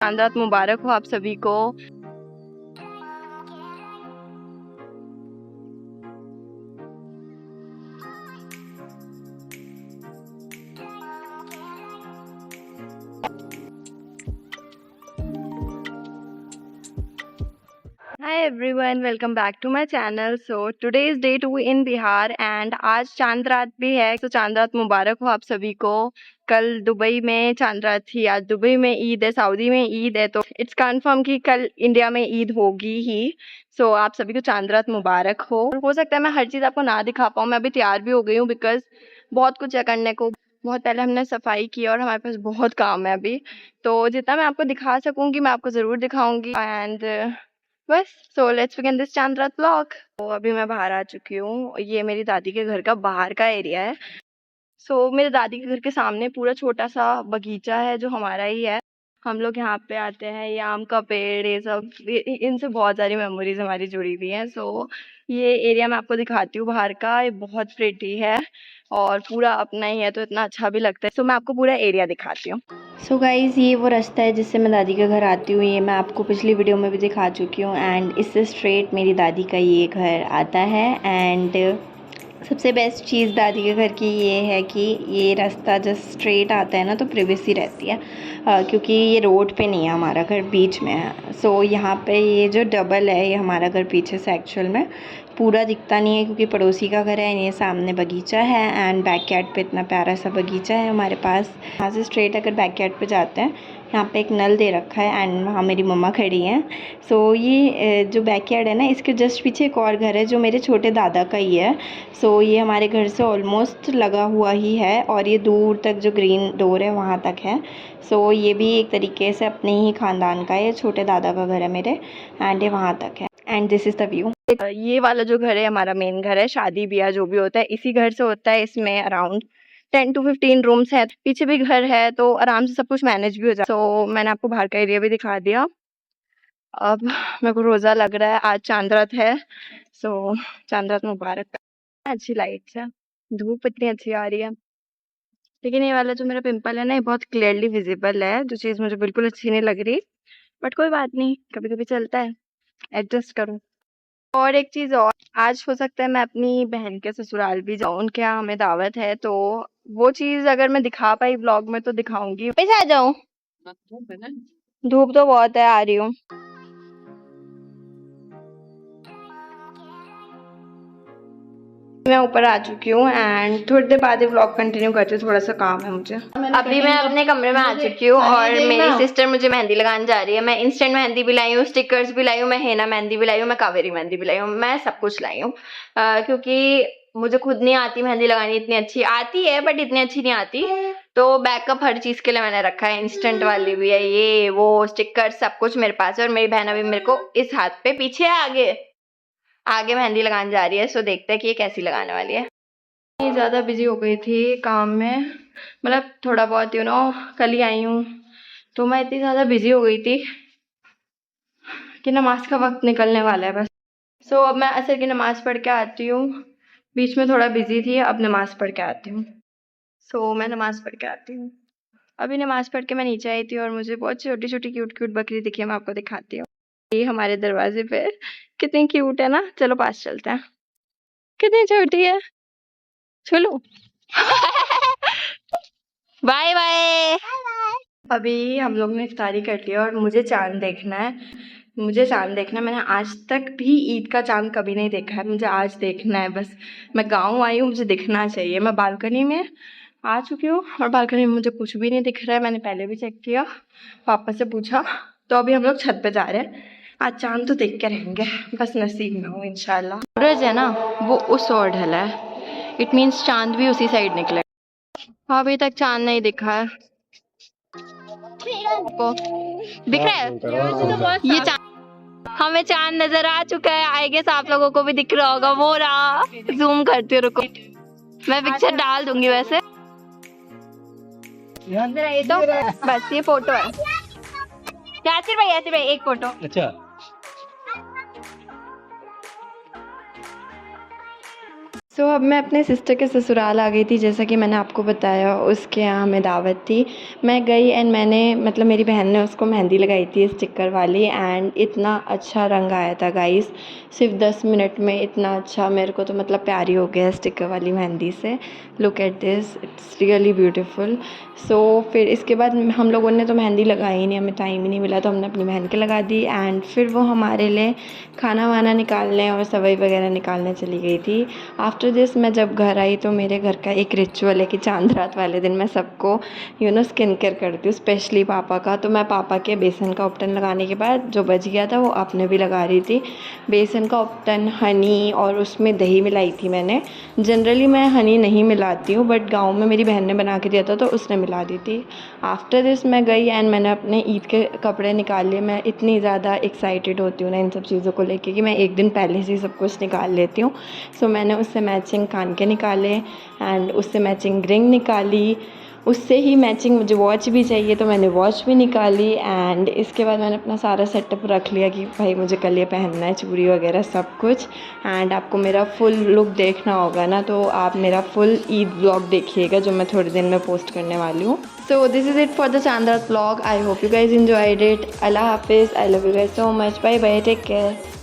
चांद रात मुबारक हो आप सभी को। Hi everyone, welcome back to my channel. So today is day 2 in Bihar and आज चांद रात भी है, तो चांद रात मुबारक हो आप सभी को। कल दुबई में चांद रात थी, आज दुबई में ईद है, सऊदी में ईद है, तो इट्स कंफर्म कि कल इंडिया में ईद होगी ही। सो आप सभी को चांद रात मुबारक हो सकता है मैं हर चीज़ आपको ना दिखा पाऊँ, मैं अभी तैयार भी हो गई हूँ बिकॉज बहुत कुछ है करने को। बहुत पहले हमने सफाई की और हमारे पास बहुत काम है अभी, तो जितना मैं आपको दिखा सकूँगी मैं आपको ज़रूर दिखाऊँगी। एंड बस सो लेट्स बिगिन दिस चांद रात व्लॉग। तो अभी मैं बाहर आ चुकी हूँ, ये मेरी दादी के घर का बाहर का एरिया है। सो मेरे दादी के घर के सामने पूरा छोटा सा बगीचा है जो हमारा ही है। हम लोग यहाँ पे आते हैं, ये आम का पेड़, ये सब, इनसे बहुत सारी मेमोरीज हमारी जुड़ी हुई हैं। सो ये एरिया मैं आपको दिखाती हूँ बाहर का, ये बहुत प्रिटी है और पूरा अपना ही है तो इतना अच्छा भी लगता है। सो मैं आपको पूरा एरिया दिखाती हूँ। सो गाइज़ ये वो रास्ता है जिससे मैं दादी के घर आती हूँ, ये मैं आपको पिछली वीडियो में भी दिखा चुकी हूँ। एंड इससे स्ट्रेट मेरी दादी का ये घर आता है। एंड सबसे बेस्ट चीज़ दादी के घर की ये है कि ये रास्ता जब स्ट्रेट आता है ना तो प्रिवेसी रहती है, क्योंकि ये रोड पे नहीं है, हमारा घर बीच में है। सो यहाँ पे ये जो डबल है ये हमारा घर पीछे से एक्चुअल में पूरा दिखता नहीं है क्योंकि पड़ोसी का घर है। ये सामने बगीचा है एंड बैकयार्ड पे इतना प्यारा सा बगीचा है हमारे पास। यहाँ से स्ट्रेट अगर बैकयार्ड पे जाते हैं, यहाँ पे एक नल दे रखा है एंड वहाँ मेरी मम्मा खड़ी हैं। सो ये जो बैकयार्ड है ना, इसके जस्ट पीछे एक और घर है जो मेरे छोटे दादा का ही है। सो ये हमारे घर से ऑलमोस्ट लगा हुआ ही है और ये दूर तक जो ग्रीन डोर है वहाँ तक है। सो ये भी एक तरीके से अपने ही ख़ानदान का है, छोटे दादा का घर है मेरे, एंड ये वहाँ तक है। And this is the view. ये वाला जो घर है हमारा मेन घर है, शादी ब्याह जो भी होता है इसी घर से होता है। इसमें अराउंड 10 to 15 रूम्स है, पीछे भी घर है तो आराम से सब कुछ मैनेज भी हो जाए। सो मैंने आपको बाहर का एरिया भी दिखा दिया। अब मेरे को रोज़ा लग रहा है, आज चांद रात है। सो चांद रात मुबारक। अच्छी लाइट्स है, धूप इतनी अच्छी आ रही है, लेकिन ये वाला जो मेरा पिंपल है ना ये बहुत क्लियरली विजिबल है, जो चीज़ मुझे बिल्कुल अच्छी नहीं लग रही, बट कोई बात नहीं, कभी कभी चलता है, एडजस्ट करूँ। और एक चीज़ और, आज हो सकता है मैं अपनी बहन के ससुराल भी जाऊँ, उनके यहाँ हमें दावत है, तो वो चीज़ अगर मैं दिखा पाई ब्लॉग में तो दिखाऊंगी। पैसे आ जाऊँ, धूप तो बहुत है, आ रही हूँ। मैं ऊपर आ चुकी हूँ एंड थोड़ी देर बाद ही व्लॉग कंटिन्यू करती हूँ, थोड़ा सा काम है मुझे। अभी मैं अपने कमरे में आ चुकी हूँ और मेरी सिस्टर मुझे मेहंदी लगाने जा रही है। मैं इंस्टेंट मेहंदी भी लाई हूँ, स्टिकर्स भी लाई हूँ, मैं हेना मेहंदी भी लाई हूँ, मैं कावेरी मेहंदी भी लाई हूँ, मैं सब कुछ लाई हूँ, क्योंकि मुझे खुद नहीं आती मेहंदी लगानी, इतनी अच्छी आती है बट इतनी अच्छी नहीं आती, तो बैकअप हर चीज़ के लिए मैंने रखा है। इंस्टेंट वाली भी है, ये वो स्टिकर सब कुछ मेरे पास है। और मेरी बहन अभी मेरे को इस हाथ पे पीछे आगे आगे मेहंदी लगाने जा रही है। सो देखते हैं कि ये कैसी लगाने वाली है। इतनी ज़्यादा बिजी हो गई थी काम में, मतलब थोड़ा बहुत कल ही आई हूँ, तो मैं इतनी ज़्यादा बिजी हो गई थी कि नमाज का वक्त निकलने वाला है बस। सो अब मैं असर की नमाज़ पढ़ के आती हूँ, बीच में थोड़ा बिजी थी, अब नमाज़ पढ़ के आती हूँ। सो मैं नमाज़ पढ़ के आती हूँ। अभी नमाज़ पढ़ के मैं नीचे आई थी और मुझे बहुत छोटी छोटी क्यूट क्यूट बकरी दिखी है, मैं आपको दिखाती हूँ। ये हमारे दरवाजे पे कितनी क्यूट है ना, चलो पास चलते हैं। कितनी छोटी है, चलो बाय बाय। अभी हम लोग ने इफ्तारी कर लिया और मुझे चांद देखना है, मुझे चांद देखना है। मैंने आज तक भी ईद का चांद कभी नहीं देखा है, मुझे आज देखना है बस। मैं गांव आई हूँ, मुझे दिखना चाहिए। मैं बालकनी में आ चुकी हूँ और बालकनी में मुझे कुछ भी नहीं दिख रहा है, मैंने पहले भी चेक किया, पापा से पूछा, तो अभी हम लोग छत पे जा रहे हैं। आज चांद तो देख के रहेंगे, बस नसीब में हो इंशाल्लाह। सूरज है ना वो उस ओर ढला है, इट मीन्स चांद भी उसी साइड निकले। अभी तक चांद नहीं दिखा है, को दिख रहा है ये चांद, हमें चांद नजर आ चुका है। आई गेस आप लोगों को भी दिख रहा होगा, वो रहा, जूम करती हूँ, रुको मैं पिक्चर डाल दूंगी वैसे। ये तो बस ये फोटो है, यासिर भाई एक फोटो। अच्छा सो अब मैं अपने सिस्टर के ससुराल आ गई थी, जैसा कि मैंने आपको बताया उसके यहाँ हमें दावत थी। मैं गई एंड मैंने मतलब मेरी बहन ने उसको मेहंदी लगाई थी स्टिकर वाली, एंड इतना अच्छा रंग आया था गाइस, सिर्फ 10 मिनट में इतना अच्छा। मेरे को तो मतलब प्यार ही हो गया स्टिकर वाली मेहंदी से। Look at this, it's really beautiful. So फिर इसके बाद हम लोगों ने तो मेहंदी लगाई ही नहीं, हमें टाइम ही नहीं मिला, तो हमने अपनी बहन के लगा दी। एंड फिर वो हमारे लिए खाना वाना निकालने और सवई वगैरह निकालने चली गई थी। आफ्टर दिस मैं जब घर आई तो मेरे घर का एक रिचुअल है कि चांद रात वाले दिन मैं सबको स्किन केयर करती हूँ, स्पेशली पापा का। तो मैं पापा के बेसन का उपटन लगाने के बाद जो बच गया था वो आपने भी लगा रही थी। बेसन का उपटन, हनी और उसमें दही मिलाई थी मैंने। जनरली मैं हनी नहीं मिलाती हूँ, बट गाँव में मेरी बहन ने बना के दिया था तो उसने मिला दी थी। आफ्टर दिस मैं गई एंड मैंने अपने ईद के कपड़े निकाल लिए। मैं इतनी ज़्यादा एक्साइटेड होती हूँ ना इन सब चीज़ों को लेके कि मैं एक दिन पहले से ही सब कुछ निकाल लेती हूँ। सो मैंने उससे मैचिंग कान के निकाले एंड उससे मैचिंग रिंग निकाली। उससे ही मैचिंग मुझे वॉच भी चाहिए तो मैंने वॉच भी निकाली। एंड इसके बाद मैंने अपना सारा सेटअप रख लिया कि भाई मुझे कल ये पहनना है, चूड़ी वगैरह सब कुछ। एंड आपको मेरा फुल लुक देखना होगा ना, तो आप मेरा फुल ईद व्लॉग देखिएगा जो मैं थोड़े दिन में पोस्ट करने वाली हूँ। So this is it for the चांद रात vlog. I hope you guys enjoyed it. Allah Hafiz. I love you guys so much. Bye bye. Take care.